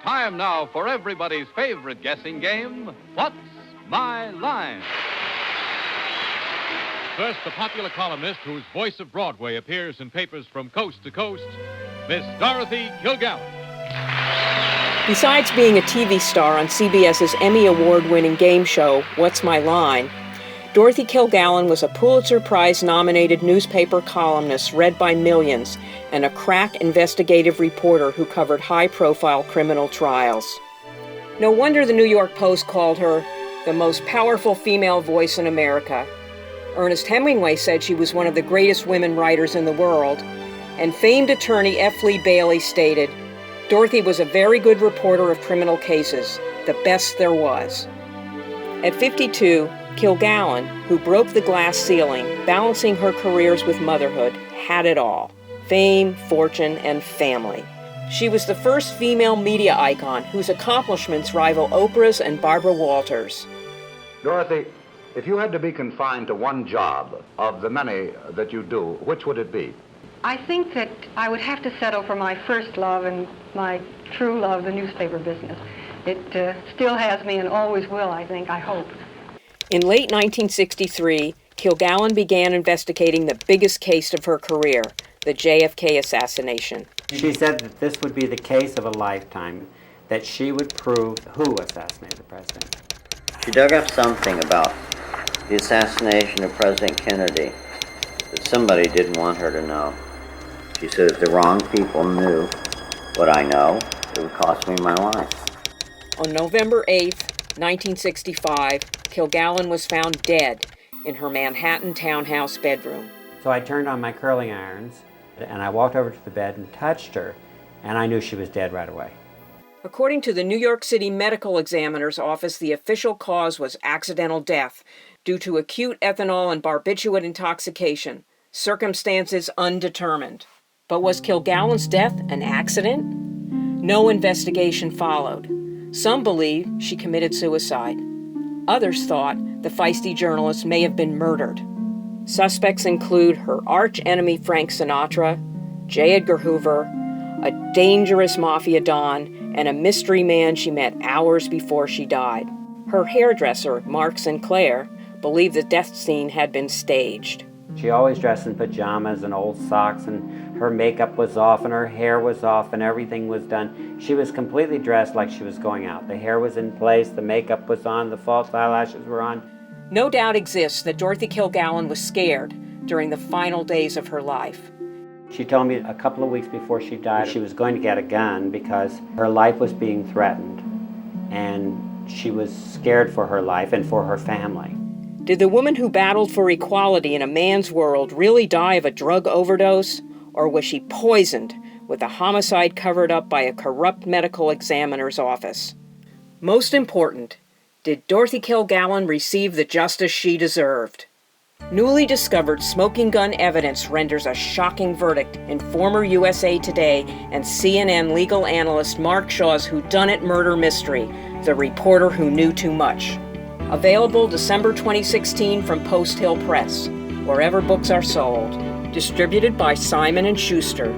Time now for everybody's favorite guessing game, What's My Line? First, the popular columnist whose voice of Broadway appears in papers from coast to coast, Miss Dorothy Kilgallen. Besides being a TV star on CBS's Emmy Award-winning game show, What's My Line?, Dorothy Kilgallen was a Pulitzer Prize-nominated newspaper columnist read by millions and a crack investigative reporter who covered high-profile criminal trials. No wonder the New York Post called her the most powerful female voice in America. Ernest Hemingway said she was one of the greatest women writers in the world, and famed attorney F. Lee Bailey stated, "Dorothy was a very good reporter of criminal cases, the best there was." At 52, Kilgallen, who broke the glass ceiling, balancing her careers with motherhood, had it all: fame, fortune, and family. She was the first female media icon whose accomplishments rival Oprah's and Barbara Walters. Dorothy, if you had to be confined to one job of the many that you do, which would it be? I think that I would have to settle for my first love and my true love, the newspaper business. It still has me and always will, I think, I hope. In late 1963, Kilgallen began investigating the biggest case of her career, the JFK assassination. She said that this would be the case of a lifetime, that she would prove who assassinated the president. She dug up something about the assassination of President Kennedy that somebody didn't want her to know. She said if the wrong people knew what I know, it would cost me my life. On November 8, 1965, Kilgallen was found dead in her Manhattan townhouse bedroom. So I turned on my curling irons, and I walked over to the bed and touched her, and I knew she was dead right away. According to the New York City Medical Examiner's Office, the official cause was accidental death due to acute ethanol and barbiturate intoxication, circumstances undetermined. But was Kilgallen's death an accident? No investigation followed. Some believe she committed suicide. Others thought the feisty journalist may have been murdered. Suspects include her arch-enemy Frank Sinatra, J. Edgar Hoover, a dangerous mafia don, and a mystery man she met hours before she died. Her hairdresser, Mark Sinclair, believed the death scene had been staged. She always dressed in pajamas and old socks, and her makeup was off and her hair was off and everything was done. She was completely dressed like she was going out. The hair was in place, the makeup was on, the false eyelashes were on. No doubt exists that Dorothy Kilgallen was scared during the final days of her life. She told me a couple of weeks before she died she was going to get a gun because her life was being threatened, and she was scared for her life and for her family. Did the woman who battled for equality in a man's world really die of a drug overdose? Or was she poisoned with a homicide covered up by a corrupt medical examiner's office? Most important, did Dorothy Kilgallen receive the justice she deserved? Newly discovered smoking gun evidence renders a shocking verdict in former USA Today and CNN legal analyst Mark Shaw's whodunit murder mystery, The Reporter Who Knew Too Much. Available December 2016 from Post Hill Press, wherever books are sold. Distributed by Simon & Schuster.